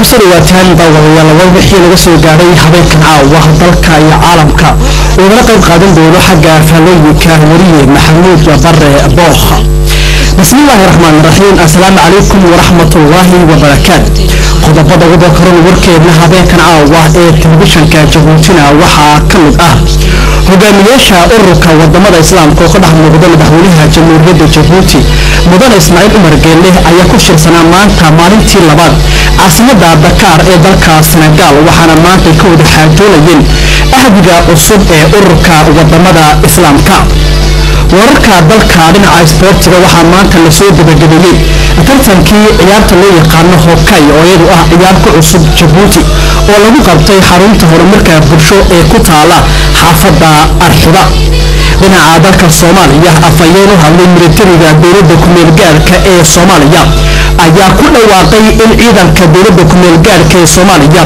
كسر واتان دولة لو بحي لجسوا جاري حبيت عاوة ضلك يا عالمك ونقل قادم دولة حق فلوي كهوري محمود وبر بوخ. بسم الله الرحمن الرحيم. السلام عليكم ورحمة الله وبركاته. قد بدأ ذكرون وركب نهبيك عاوة تلفزيون كجبوتنا وحا كل hogaamiyaasha ururka wadamada islaamka oo ka dhex muuqda madaxweynaha jamhuuriyadda Djibouti mudane Ismaaciil Umar Geelle ayaa ku shirsanaa maanta maalintii labaad caasimadda Dakar ee dalka Senegal waxaana maanta ka wada xaajoonayeen ahdiga cusub ee ururka wadamada islaamka. wararka dalka dhinaca isboortiga waxaa maanta la soo gabagabeeyay tartankii ciyaarta loo yaqaano hockey oo iyadu ah ciyaar ku cusub Djibouti oo lagu qabtay xarunta horumarka bulsho ee ku taala xaafadda Arxiba. dhinaca dalka Soomaaliya afayeen u hadlay militariga dowladda ku meel gaarka ee Soomaaliya ayaa ku dhawaaqay in ciidanka dowladda ku meel gaarka ee Soomaaliya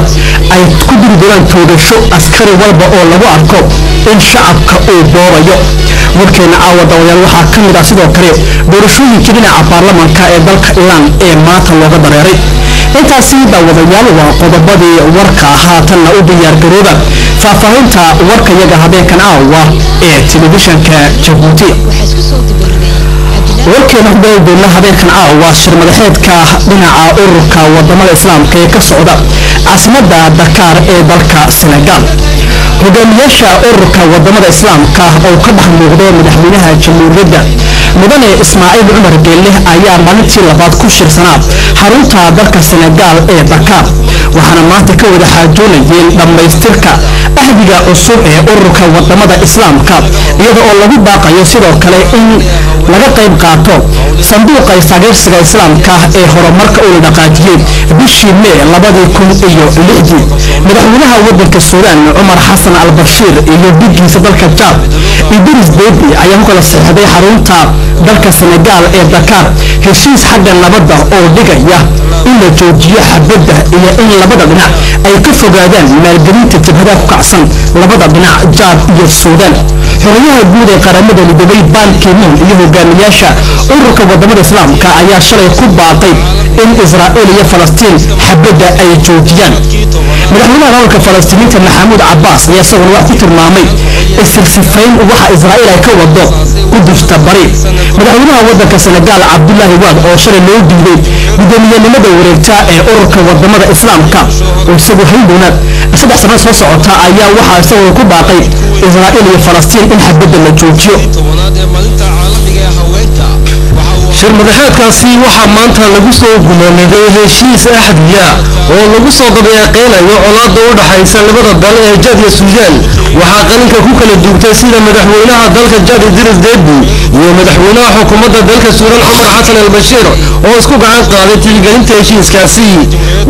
ay ku dirdiraan toogasho askari walba oo lagu arko in shacabka uu boobayo. warkeena caawada waxaa ka mid ah sidoo kale doorashooyinkii dhinaca baarlamaanka ee dalka Iran ee maanta looga dareeray. intaasi daawadayaal waa qodobadii warka haatanna u diyaar garooba faahfaahinta warka yaga habeenkan caawa ee telefishinka Djibouti. warkeena hubeyna habeenkan caawa shir madaxeedka dhinaca ururka wadamada islaamka ee ka socda caasimadda Dakar ee dalka Senegal. hogaamiyaasha ururka wadamada islaamka oo ka dhex muuqda madaxweynaha jamhuuriyadda mudane Ismaaciil Umar Geelle ayaa maalintii labaad ku shirsanaa xarunta dalka Senegal ee Dakar waxaana maanta ka wada xaajoonayeen dhamaystirka ahdiga cusub ee ururka wadamada islaamka iyada oo lagu baaqayo sidoo kale in laga qayb qaato sanduuqa taageersiga islaamka ee horumarka uu dhaqaajiyay bishii May 2006. madaxweynaha waddanka Suudaan Umar Xasan al-Bashir iyo dhigiisa dalka Chad Idris Deby ayaa ku kala saxiixday xarunta dalka Senegal ee Dakar heshiis xagga nabadda oo dhigaya in la joojiyo xabadda iyo in labada dhinac ay ka fogaadaan maalgelinta jabhada ku kacsan labada dhinac Chad iyo Suudaan. xoghayaha guud ee qaramada Midoobay Ban Ki-moon iyo hogaamiyaasha ururka wadamada islaamka ayaa shalay ku baaqay in Israa'iil iyo Falastiin xabadda ay joojiyaan. madaxweynaha dalka Falastiiniinta Maxamuud Cabbaas ayaa isaguna wax ku tilmaamay isirsifayn waxa Israa'iil ay ka wado Qudusta bari. madaxweynaha waddanka Senegal Abdullahi Wade oo shalay loo diiday guddoomiyenimada wareegta ee ururka wadamada islaamka oo isagu hay'aduna 3 sano soo socota ayaa waxa isagu ku baaqay Israa'iil iyo Falastiin in xabadda la joojiyo. shir madaxeedkaasi waxaa maanta lagu soo gumaameeyay heshiis ahdiya oo lagu soo dabeeqeynayo colaadda u dhaxaysa labada dal ee Chad iyo Suudaan. waxaa qalinka ku kala duubtay sida madaxweynaha dalka Chad Idris Deby iyo madaxweynaha xukuumadda dalka Suudaan Umar Xasan al-Bashir oo isku gacan qaaday tixgelinta heshiiskaasi.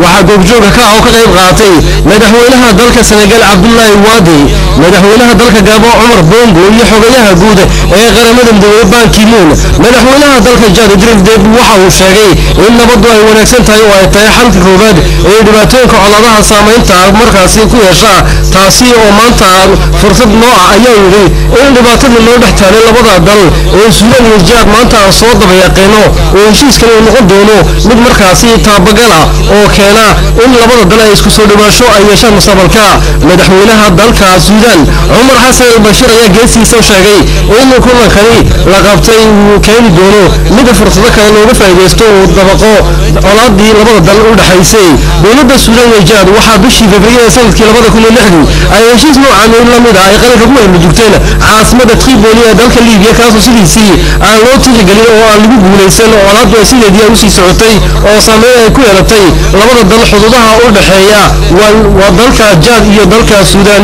waxaa goobjooga ka oo ka qayb qaatay madaxweynaha dalka Senegal Abdoulaye Wade, madaxweynaha dalka Gabon Omar Bongo iyo xogayaha guud ee qaramada Midoobay Ban Ki-moon. madaxweynaha dalka Chad Idris Deby waxa uu sheegay in nabaddu ay wanaagsan tahay oo ay tahay xalka koowaad ee dhibaatooyinka colaadaha saameynta markaasi ku yeesha taasi oo maanta fursad noo ah ayaa yiri in dhibaatada loo dhaxtaalay labada dal ee Suudaan iyo Chad maanta aan soo dabeeqeyno oo heshiiskan uu noqon doono mid markaasi taabagal ah oo keena in labada dal ay isku soo dhawaasho ay yeeshaan mustaqbalka. madaxweynaha dalka Suudaan Umar Xasan al-Bashir ayaa geesiisa sheegay in kulankani la qabtay uu keeni doono mid fursado kale looga faa'iideysto oo dabaqo colaadii labada dal u dhaxaysay. dowladda Suudaan iyo Chad waxaa bishii Febraayo sanadkii 2006 ay heshiis noocan la mid ah ay qalinka ku wada caasimadda Tripoli ee dalka Liibiya kaasoo sidiisii aan loo tixgelin oo aan lagu guuleysan colaaddu ay sideedii u sii socotay oo saameyn ay ku yeelatay labada dal xuduudaha u dhaxeeya waa dalka Chad iyo dalka Suudaan.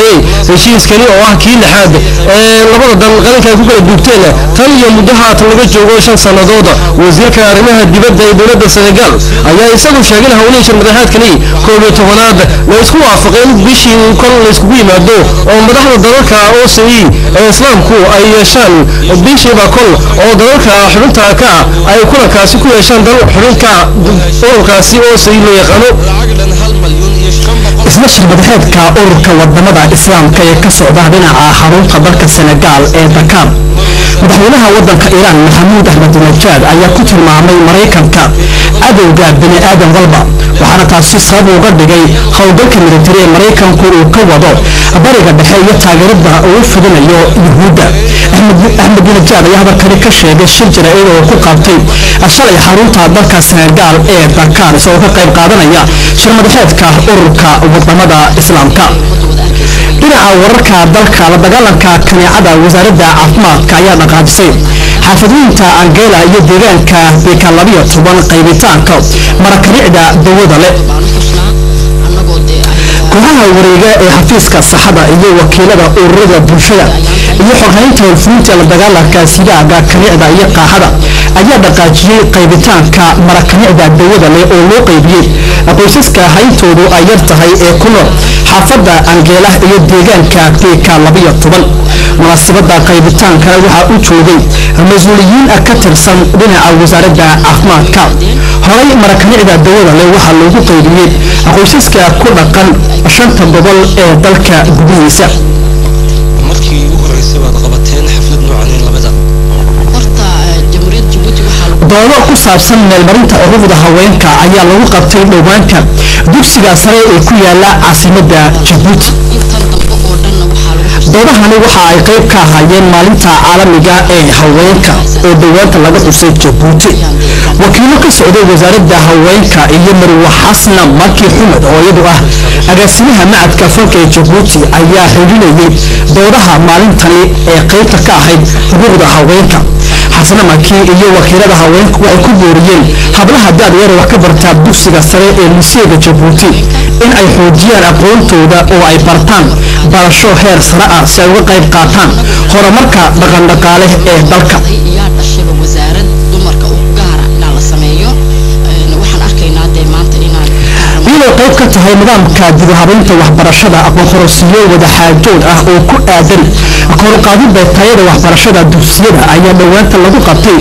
heshiiskani oo ah kii lixaad ee labada dal qalinka ay ku kala duubteen tan iyo muddaha laga joogo 5 sanadood. wasiirka arrimaha dibadda ee dowladda Senegal ayaa isagu sheegay hawlihiisa madaxeedkani 11aad la isku waafaqeen bishii kol la isku yimaado oo madaxda dalalka OCE ee islaamku ay yeeshaan bishiiba kol oo dalalka xubinta ka ay kulankaasi ku yeeshaan dal xubinka ururkaasi OCE loo yaqaano. isla shir madaxeedka ururka wadamada islaamka ee ka socda dhinaca xarunta dalka Senegal ee Dakar madaxweynaha waddanka Iran Maxamuud Ahmadinejad ayaa ku tilmaamay Mareykanka adowga bini aadan walba waxaana taasi sabab uga dhigay howlgalka militari ee Mareykanku uu ka wado bariga dhexe iyo taageerada uu fidinayo Yuhuudda. Ahmadinejad ayaa hadalkani ka sheegay shir jaraa'id oo ku qabtay shalay xarunta dalka Senegal ee Dakar isagoo ka qayb qaadanaya shir madaxeedka ururka wadamada Islaamka. dhinaca wararka dalka la dagaalanka kaneecada wasaaradda caafimaadka ayaa dhaqaajisay xaafadooyinka Angela iyo deegaanka Beka 12 qaybitaanka marakanicda dawada leh. kooxaha wareega ee xafiiska saxada iyo wakiilada ururada bulshada iyo xoghaynta howlfulinta la dagaalanka sidaaga kaneecda iyo qaaxada ayaa dhaqaajiyay qaybitaanka marakanicda dawada leh oo loo qaybiyay qoysaska hayntoodu ay yar tahay ee ku nool xaafadda Angela iyo deegaanka Beka 12. munaasabada qaybitaanka waxaa u joogay mas'uuliyiin ka tirsan dhinaca wasaaradda caafimaadka. horay marakanicda dawada leh waxaa loogu qaybiyay qoysaska ku dhaqan 5 gobol ee dalka gudihiisa. markii ugu horeysay baad qabateen xaflad noocan labada horta jamhuuriyadda Djibouti waxaa doodo ku saabsan meelmarinta ururada haweenka ayaa lagu qabtay dhowaanka dugsiga sare ee ku yaala caasimadda Djibouti. doodahani waxa ay qayb ka ahaayeen maalinta caalamiga ee haweenka oo dhawaanta laga xusay Djibouti. wakiilo ka socday wasaaradda haweenka iyo Marwa Xasna Maki Xumed oo iyadu ah agaasimaha macadka fanka ee Djibouti ayaa xidhiidhiyay doodaha maalintani ee qaybta ka ahayd ururada haweenka. Xasna Maki iyo wakiilada haweenku waxay ku booriyeen hablaha da'yar wax ka barta dugsiga sare ee Liseega Djibouti in ay xoojiyaan aqoontooda oo ay bartaan barasho heer sare ah si ay uga qayb qaataan horumarka dhaqan-dhaqaale ee dalka. iyadoo qayb ka tahay nidaamka dib u habeynta waxbarashada aqoon kororsiyo wada xaajood ah oo ku aadan kor u qaadida tayada waxbarashada dugsiyada ayaa dhawaanta lagu qabtay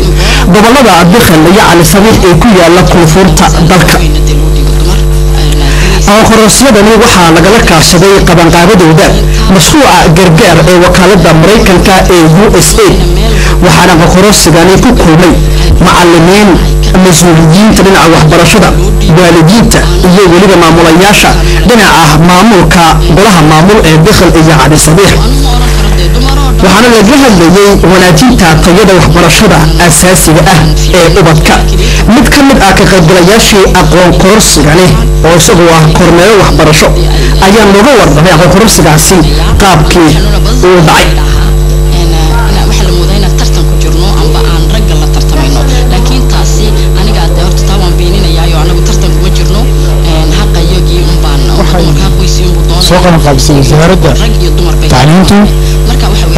gobolada Dakhil iyo Cali Sabiix ee ku yaala koonfurta dalka. aqoon kororsiyadani waxaa lagala kaashaday qabanqaabadooda mashruuca gargaar ee wakaaladda Mareykanka ee USAID waxaana aqoon kororsigani ku kulmay macallimiin mas'uuliyiinta dhinaca waxbarashada waalidiinta iyo weliba maamulayaasha dhinaca maamulka golaha maamul ee Dakhil iyo Cali Sabiix. waxaana laga hadlayay wanaajinta tayada waxbarashada asaasiga ah ee ubadka. mid ka mid ah ka qaybgalayaashii aqoon kororsigani oo isagoo ah kormeero waxbarasho ayaa looga warramay aqoon kororsigaasi qaabkii uu dhacay. soo qabanqaabisay wasaaradda tacliintu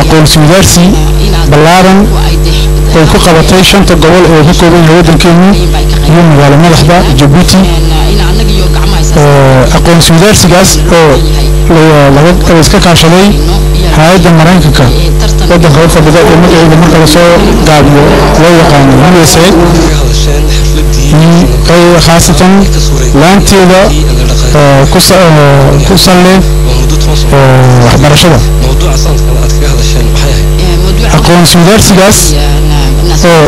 aqoon isweydaarsi ballaaran oo ku qabatay 5 gobol oo ka kooban yahay waddankeenu iyo magaalo madaxda Djibouti. aqoon isweydaarsigaas oo laga iska kaashaday hay'adda Mareykanka waddanka u fadhida ee magaceeda marka la soo gaabiyo loo yaqaano USAID khaasatan laanteeda ku salleen waxbarashada. aqoon isweydaarsigaas oo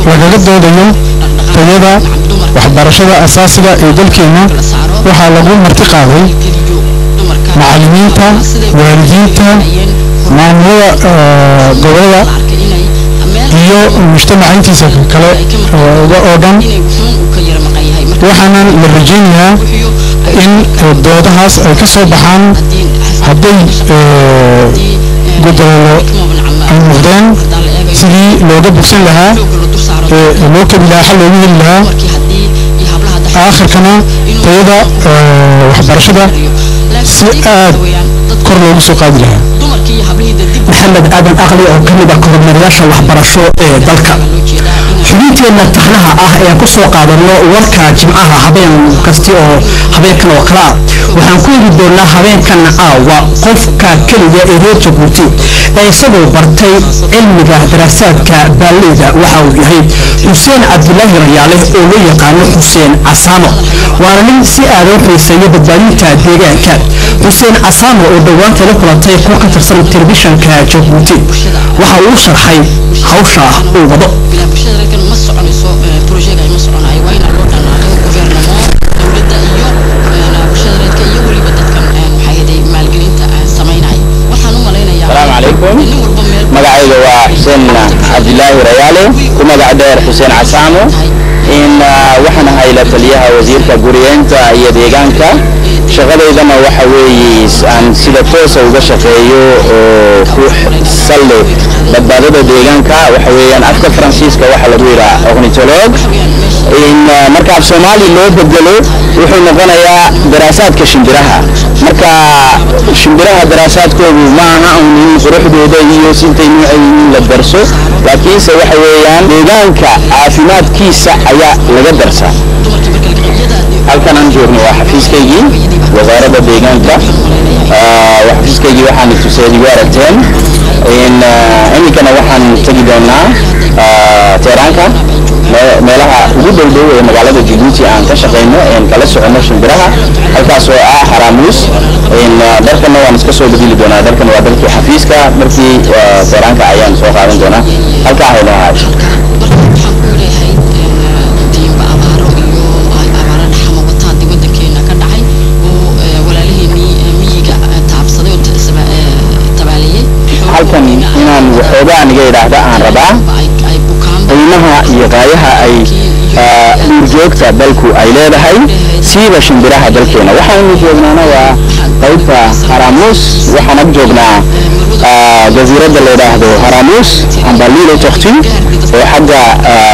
lagaga doodayo tayada waxbarashada asaasiga ee dalkeena waxaa lagu marti qaaday macallimiinta, waalidiinta, maamulada gobolada iyo mujtamaca intiisa kale oo dhan. waxaana la rajaynayaa in doodahaas ay ka soo baxaan hadday gudololo ay noqdeen sidii looga bogsan lahaa loo kabi lahaa xal loogu heli lahaa aakhirkana tayada waxbarashada si aad kor loogu soo qaadi lahaa. maxamed aadan aqli oo ka mid ah kormeerayaasha waxbarasho ee dalka. xubinteena taxnaha ah ee ku soo qaadano warka jimcaha habeen kasta oo habeenkan oo kala waxaan ku eegi doonaa habeenkan caawa qofka kaliya ee reer Djibouti ee isagoo bartay cilmiga daraasaadka baalida waxa uu yahay Xuseen Cabdullaahi Rayaale oo loo yaqaan Xuseen Casaamo. waana nin si aad u xiiseeya badbaadinta deegaanka. Xuseen Casaamo oo dhawaanta la kulantay koox ka tirsan telefishinka Djibouti waxa uu sharxay hawsha uu wado. magacayga waa Xuseen Cabdilaahi Rayaale kuma gacdeer Xuseen Casaamo in waxaan ahay la taliyaha wasiirka guriyeenta iyo deegaanka shaqadeydana waxa weeye aan sida toos ah uga shaqeeyo oo ku sallo badbaadada deegaanka waxa weeyaan afka Faransiiska waxa lagu yiraahdo ornithologue in marka Soomaali loo bedelo wuxuu noqonayaa daraasaadka shimbiraha marka shimbiraha daraasaadkoodu ma aha in quruxdooda iyo sintay noocyada la darso laakiin waxa weeyaan deegaanka caafimaadkiisa ayaa laga darsaa halkan aan joogno waa xafiiskaygii wasaaradda deegaanka xafiiskaygii waxaan tusay aragteen in imikana waxaan tagi doonaa Teeraanka meelaha ugu dhow ee magaalada Djibouti aan ka shaqeyno in kala socono shimbiraha halkaas oo ah Haramuus in dalkana waan iska soo bedeli doonaa dalkan waa dalkii xafiiska markii Teeraanka ayaan soo qaadan doonaa halka ay lahayd halkan inaan waxoogaa aniga yiraahdo aan rabaa qiimaha iyo qaayaha ay joogta dalku ay leedahay siiba shimbiraha dalkeena waxaan joognaana waa qaybta Haramuus waxaan ag joognaa jasiiradda la yiraahdo Haramuus amba Lilo Tortue oo xagga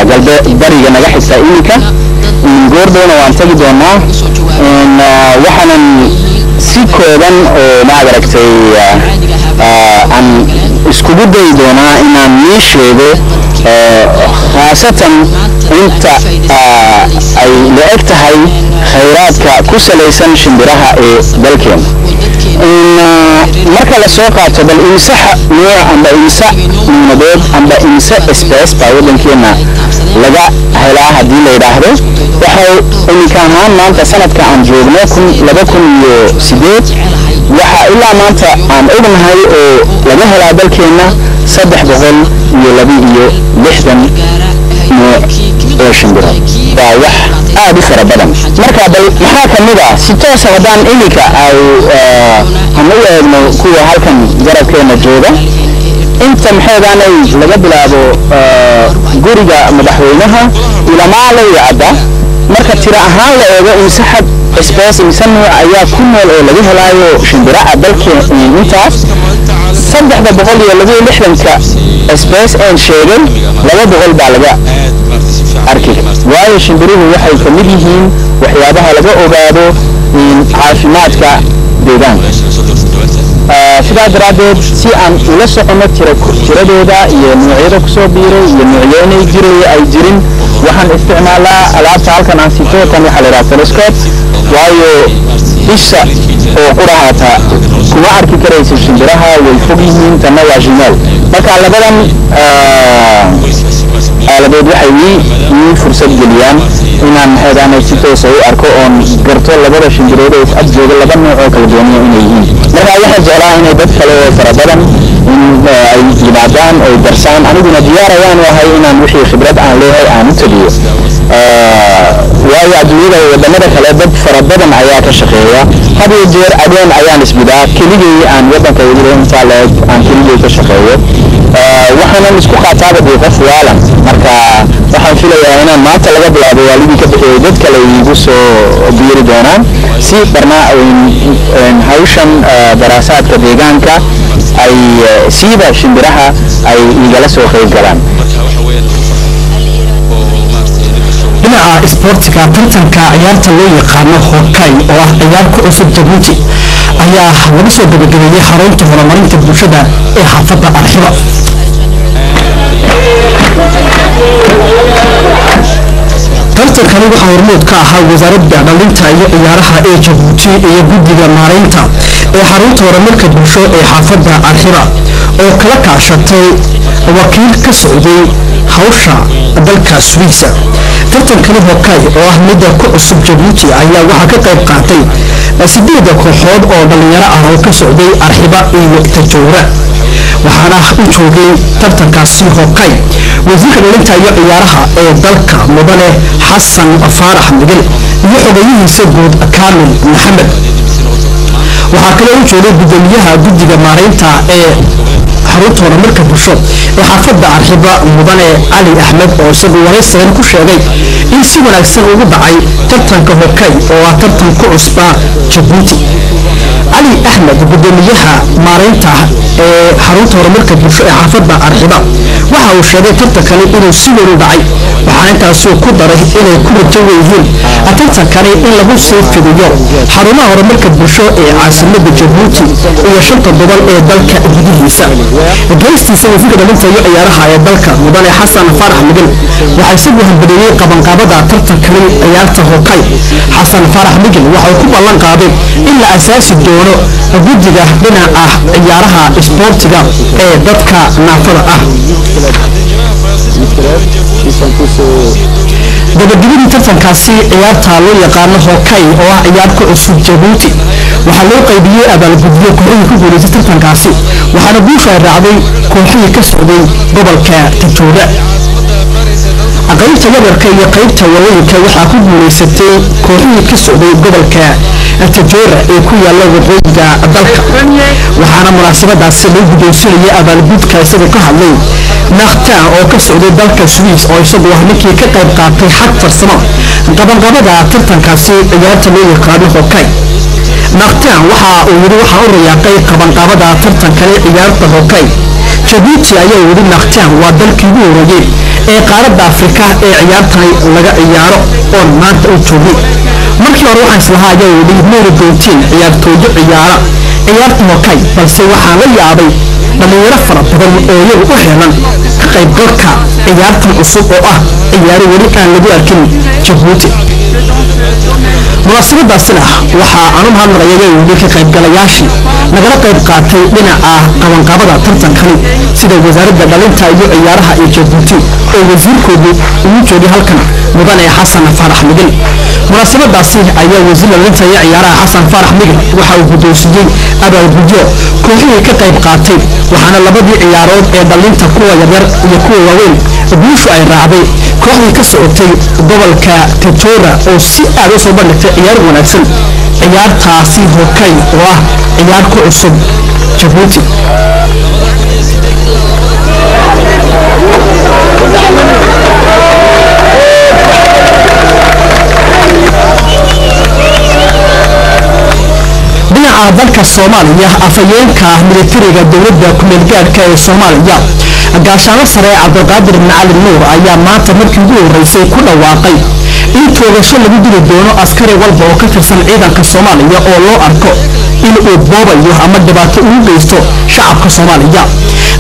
galbeed bariga naga xigta imika goordona waan tagi doonaa in waxaan si kooban oo ma aragtay aan iskugu day doonaa inaan nii sheego khaasatan inta ay leeg tahay khayraadka ku salaysan shimbiraha ee dalkeena marka la soo qaato bal imsaha nooc amba imsa nuunadood amba imsa space baa wadankeena laga helaa haddii la yiraahdo waxay imkaan maanta sanadka aan joogno 2008 waxa ilaa maanta aan ognahay oo laga helaa dalkeena 362 oo shimbiro waa wax aad u fara badan marka bal maxaa kamid ah si toos ah hadaan imika ay aan u eegno kuwa halkan garabkeena jooga inta maxaydaanay laga bilaabo guriga madaxweynaha ilaa maalayada marka tira ahaan la eego imsaxad space imsanu ayaa ku nool oo laga helaayo shimbiraha dalkeena intaas 360 space aan sheegay 200 baa laga arkay waayo shimbiruhu waxay ka mid yihiin waxyaabaha laga ogaado caafimaadka deegaanka sidaa daraadeed si aan ula socono tiradooda iyo noocyada ku soo biiray iyo noocyada jiray ay jirin waxaan isticmaalaa alaabta halkan aan sito tan waxa la yiraahdo telescope waayo isha oo quraata kuma arki karaysa shimbiraha way fog yihiin tan waa jumel marka labadan alabeed waxay nii fursad geliyaan inaan heedaanay si toos ah u arko oon garto labada shimbirood ee ag jooga laba nooc oo kala duwan inay yihiin marka waxaan jeclaa inay dad kale oo fara badan ay yimaadaan oo darsaan aniguna diyaarayaan wahay inaan wixii khibrad aan leeyahay aan u tabiyo waayo adduunyada wadamada kale dad fara badan ayaa ka shaqeeya had iyo jeer adoon ayaan isbidaa keligay aan wadanka wadiga inta leeg aan keligay ka shaqeeyo waxaan isku qaataaba qof waalan marka waxaan filayaa inaan maanta laga bilaabo waalidii ka bixiyay dad kale igu soo biiri doonaan si barnaamij hawshan daraasaadka deegaanka ay siiba shimbiraha ay igala soo qayb galaan dhinaca isboortiga tartanka ciyaarta loo yaqaano hockey oo ah ciyaar ku cusub Djibouti ayaa lagu soo gabagabeeyay xarunta horumarinta bulshada ee xaafadda Arxiba tartankani waxaa hormuud ka ahaa wasaaradda dhalinta iyo ciyaaraha ee Djibouti iyo guddiga maareynta ee xarunta horumarka bulsho ee xaafadda Arxiba oo kala kaashatay wakiil ka socday hawsha dalka Swiisa tartankani hockey oo ah mid ku cusub Djibouti ayaa waxa ka qayb qaatay 8 kooxood oo dhalinyaro ah oo ka socday Arxiba iyo Tajoora waxaana u joogay tartankaasi hockey wasiirka dhalinta iyo ciyaaraha ee dalka mudane Xasan Faarax Miguel iyo xogayihiisa guud Kaamil Maxamed waxaa kale oo joogay gudoomiyaha guddiga maareynta ee xarunta horumarka bulsho xaafadda Arxiba mudane Ali Axmed oo isagu wareysan ku sheegay in si wanaagsan ugu dhacay tartanka hockey oo ah tartan ku cusba Djibouti. Ali Axmed gudoomiyaha maareynta ee xarunta horumarka bulsho ee xaafadda Arxiba waxa uu sheegay tartankani inuu si weyn u dhacay waxaana intaas uu ku daray inay ku rajo weeyeen tartankani in lagu soo fidiyo xarumaha horumarka bulsho ee caasimadda Djibouti iyo shanta gobol ee dalka gudihiisa. Geestiisa wasiirka dhalinta iyo ciyaaraha ee dalka mudane Xasan Farax Migil waxa isagu hambaliyay qabanqaabada tartankani ciyaarta hockey. Xasan Farax Migil waxa uu ku ballan qaaday in la asaasi doono guddiga dhinaca ciyaaraha isboortiga ee dadka naafada ah. gabagabadii tartankaasi ciyaarta loo yaqaano hockey oo ah ciyaar ku cusub Djibouti waxaa loo qaybiyay abaalgudyo kooxihii ku guuleystay tartankaasi waxaana guusha ay raacday kooxihii ka socday gobolka Tijooda. qaybta yabarka iyo qaybta waaweynka waxaa ku guuleysatay kooxihii ka socday gobolka Tijooda ee ku yaala waqooyiga dalka waxaana munaasabadaasi lagu guddoonsiiyay abaalgudka isagoo ka hadlay Nakhtaan oo ka socday dalka Swiss oo isagu ah ninkii ka qayb qaatay xag farsamo qabanqaabada tartankaasi ciyaarta loo yaqaano hockey. Nakhtaan waxa uu yiri waxa uu riyaaqay qabanqaabada tartankani ciyaarta hockey. Djibouti ayaa yiri Nakhtaan waa dalkii ugu horeeyay ee qaaradda Afrika ee ciyaartani laga ciyaaro oo maanta uu joogay. markii hore waxaan islahaa ayaa yiri meeri doontiin ciyaartooyda ciyaarta hockey balse waxaan la yaabay dhalinyaro fara badan oo iyagu u heelan ka qaybgalka ciyaartan cusub oo ah ciyaaro weli aan lagu arkin Djibouti. munaasabadaasina waxa aanu mahadnaqayay weli ka qaybgalayaashii nagala qayb qaatay dhinaca qabanqaabada tartankani sida wasaaradda dhalinta iyo ciyaaraha ee Djibouti oo wasiirkoodu ugu joogay halkan mudane Xasan Farax Migil. munaasabadaasi ayaa wasiirka dhalinta iyo ciyaaraha Xasan Farax Migil waxa uu guddoonsiiyay abaalgudyo kooxihii ka qayb qaatay waxaana labadii ciyaarood ee dhalinta kuwa yaryar iyo kuwa waaweyn guushu ay raacday kooxdii ka socotay gobolka Tijooda oo si aad u soo bandhigtay ciyaar wanaagsan ciyaartaasi hockey oo ah ciyaar ku cusub Djibouti. dhinaca dalka Soomaaliya afayeenka militariga dowladda ku meel gaarka ee Soomaaliya gaashaano sare Cabdulqaadir Macalin Nuur ayaa maanta markii ugu horeysay ku dhawaaqay in toogasho lagu dili doono askari walba oo ka tirsan ciidanka Soomaaliya oo loo arko in uu boobayo ama dhibaato ugu geysto shacabka Soomaaliya.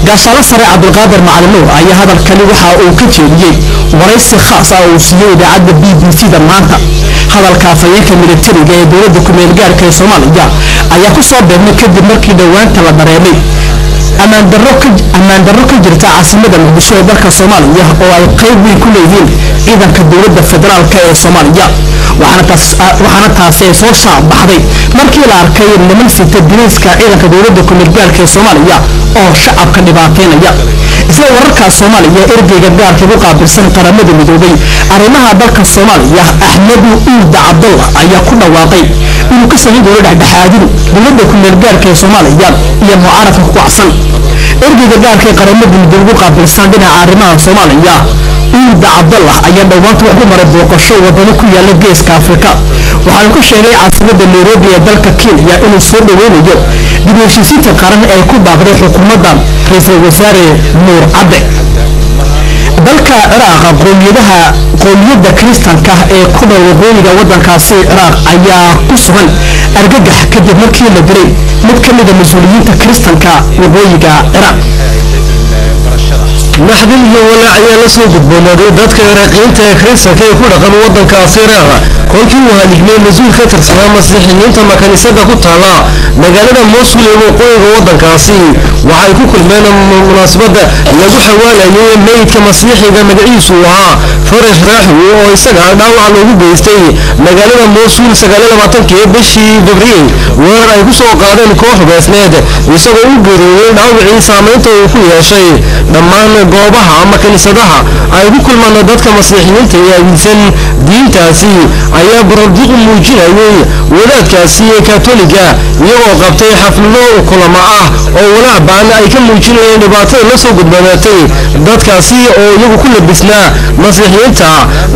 gaashaano sare Cabdulqaadir Macalin Nuur ayaa hadalkani waxa uu ka jeediyay wareysi khaas ah oo siiyay idaacadda BBC-da maanta. hadalka afayeenka militariga ee dowladda ku meel gaarka ee Soomaaliya ayaa ku soo beegmay kadib markii dhawaanta la dareemay ammaan darro ka jirta caasimadda Muqdisho ee dalka Soomaaliya oo ay qayb weyn ku leeyihiin ciidanka dowladda federaalka ee Soomaaliya waxaana taasi soo shaabaxday markii la arkay niman sita diniska ciidanka dowladda ku meel gaarka ee Soomaaliya oo shacabka dhibaateynaya. isla wararka Soomaaliya ergeyga gaarka ugu qaabilsan qaramada midoobay arrimaha dalka Soomaaliya Axmed Uuld Cabdullah ayaa ku dhawaaqay inuu ka sameeyo dhexdhexaadin dowladda ku meel gaarka ee Soomaaliya iyo mucaaradka ku wacsan. ergeyga gaarka qaramada midoobay ugu qaabilsan dhinaca arrimaha Soomaaliya Uuld Cabdullah ayaa dhawaanta wax ku maray booqasho wadamo ku yaala geeska Afrika waxaana ku sheegay caasimadda Nairobi ee dalka Kenya inuu soo dhaweynayo dib u heshiisiinta qaran ee ku baaqday xukuumadda ra'iisul wasaare Nuur Cadde. dalka Ciraaq qowmiyadda Kiristaanka ee ku nool waqooyiga waddankaasi Ciraaq ayaa ku sugan argagax kadib markii la dilay mid ka mid ah mas'uuliyiinta Kiristaanka waqooyiga Ciraaq. naxdin iyo walaac ayaa la soo gudboonaaday dadka Iraaqiyiinta ee Kiristaanka ee ku dhaqan waddankaasi Ciraaq kolkii uu haligmay mas'uul ka tirsanaa masiixiyiinta kaniisadda ku taala magaalada Mosul ee waqooyiga waddankaasi. waxay ku kulmeen munaasabada lagu xawaalayay meydka masiixiga magaciisu ahaa Farash Raaxi oo isaga dhaawac loogu geystay magaalada Mosul 29 bishii Febraayo weerar ay ku soo qaadeen koox beesneed isagoo u geeriyooday dhaawacii saameynta uu ku yeeshay dhammaan goobaha ama kaniisadaha ay ku kulmaan dadka masiixiyiinta ee aaminsan diintaasi ay ayaa baroordiiq muujinayay wadaadkaasi kaatoliga iyagoo qabtay xaflado kulamo ah oo walaac baan ay ka muujinayeen dhibaatada la soo gudbanaatay dadkaasi oo iyagu ku labisnaa masiixiyiinta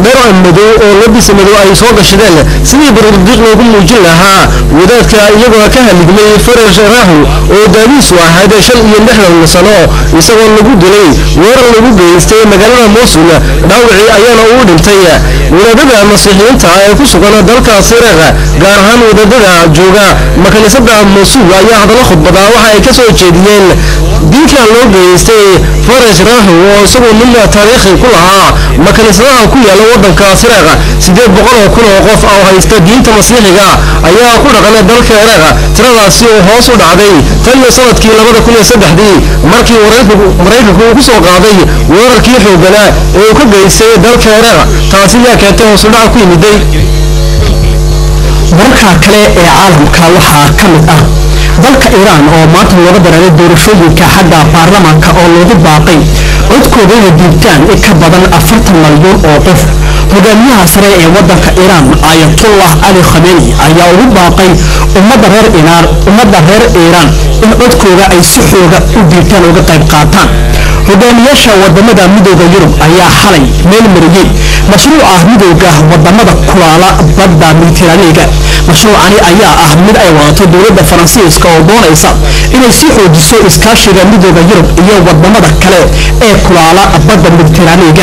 dhar madow oo labis madow ay soo gashadeen sidii baroordiiq loogu muujin lahaa wadaadka iyagoo ka haligmay Faresh Rahu oo daadiisu ahayd 65 sano isagoo lagu dilay weerar lagu geystay magaalada Mosul dhaawacii ayaana uu dhintay wadaadada masiixiyiinta ee ku sugan dalka Syria gaar ahaan wadaadada jooga makanisada Mosul ayaa hadallo khudbada waxa ay ka soo jeediyeen dilka loo geystay Faresh Rahu oo isagoo nin taariikhi ku lahaa makanisadaha ku yaala wadanka Syria 800 kun oo qof oo haysta diinta masiixiga ayaa ku dhaqanay dalka Iraq tiradaasi oo hoos u dhacday tan iyo sanadkii 2003 markii Mareykanku uu ku soo qaaday weerarkii xoogganaa ee uu ka geystay dalka Iraq taasi ayaa keentay hoos u dhac ku yimid wararka kale ee caalamka waxaa ka mid ah dalka Iran oo maanta looga dareeray doorashooyinka xagga baarlamaanka oo loogu baaqay codkooda inay dhiibtaan in ka badan 40 malyan oo qof hogaamiyaha sare ee wadanka Iran Ayatollah Ali Khamenei ayaa ugu baaqay ummadda reer Iran in codkooda ay si xooga u dhiibtaan uga qayb qaataan hogaamiyaasha wadamada midowga Yurub ayaa xalay meel mariyay mashruuca midowga wadamada kulaala badda Mediterranean mashruucani ayaa ah mid ay wadato dowladda Faransiiska oo doonaysa inay si xoojiso iskaashiga midowga Yurub iyo wadamada kale ee kulaala badda Mediterranean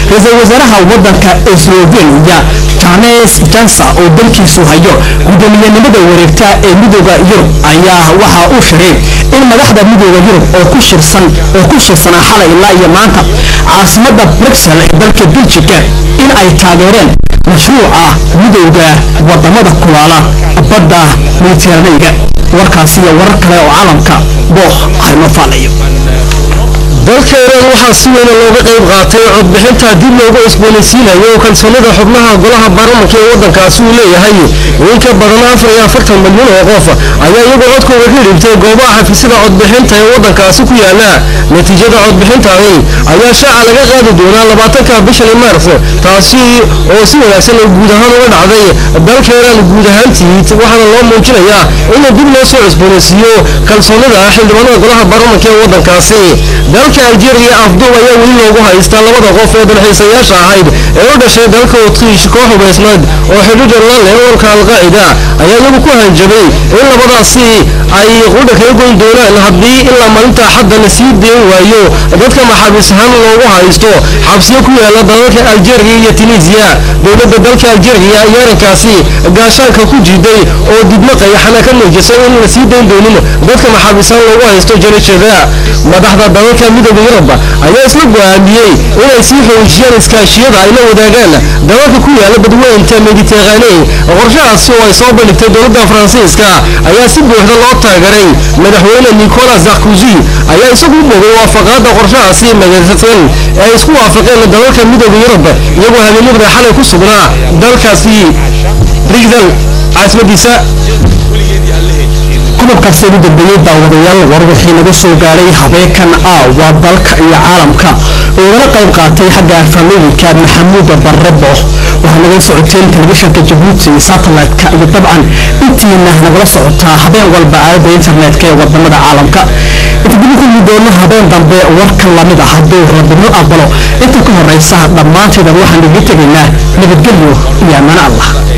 ra'iisul wasaaraha wadanka Slovenia Janez Janša oo dalkiisu hayo guddoomiyenimada wareegta ee midowga Yurub ayaa waxa uu sheegay in madaxda midowga Yurub oo ku shirsanaa xalay ilaa iyo maanta caasimadda Brussels ee dalka Belgium in ay taageereen mashruuca midowga wadamada kulaala badda Mediterranean warkaasi iyo warar kale oo caalamka booq aynu faalayo dalka Iran waxaa si weyn looga qayb qaatay codbixinta dib loogu cusboonaysiinayo kalsoonida xubnaha golaha baarlamaanka ee wadankaasi uu leeyahay in ka badan 44 malyan oo qof ayaa iyagoo codkooda ka dhiibtay goobaha xafiisyada codbixinta ee wadankaasi ku yaala natiijada codbixintaani ayaa shaaca laga qaadi doonaa 20ka bishan Maars taasi oo si wanaagsan guud ahaan uga dhacday dalka Iran guud ahaantii waxaana loo muujinayaa in dib loo soo cusboonaysiiyo kalsoonida xildhibaanada golaha baarlamaanka ee wadankaasi dalka Algeria afduub ayaa weli loogu haystaa labada qof ee dalxiisayaasha ahayd ee u dhashay dalka Autriche koox hubaysnayd oo xidhiidh la leh ururka Al-Qaeda ayaa iyagu ku hanjabay in labadaasi ay qudha kaga goyn doonaan haddii ilaa maalinta xadda la sii deyn waayo dadka maxaabiis ahaan loogu haysto xabsiyo ku yaala dalalka Algeria iyo Tunisia dowladda dalka Algeria ayaa arrinkaasi gaashaanka ku jiiday oo dibna qayaxana ka muujisay in la sii deyn doonin dadka maxaabiis ahaan loogu haysto jarajada madaxda dalalka midowga Yurub ayaa isla go'aamiyay inay sii xoojiyaan iskaashiyada ay la wadaagaan dalalka ku yaala badweynta Mediterranean qorshahaasi oo ay soo bandhigtay dowladda Faransiiska ayaa si buuxda loo taageeray madaxweyne Nicolas Sarkozy ayaa isagu u bogay waafaqada qorshahaasi magaalada ay isku waafaqeen dalalka midowga Yurub iyagoo habeenimada xalay ku sugnaa dalkaasi Brussels caasimadiisa qodobkaasi ugu dambeeyay daawadayaal war wixii laga soo gaaray habeenkan waa dalka iyo caalamka oo laga qayb qaatay xagga afhamiinka Maxamuud Barrabo waxaa laga socoteen telefishinka Djibouti satellite-ka iyo dabcan intiina nagala socotaa habeen walba aalada internet-ka ee wadamada caalamka inta ku doona habeen dambe warka lamid ah hadduu rabino aqbalo inta ka horeysa dhammaanteeda waxaan ugu tegaynaa nabadgelyo iyo amaan Allah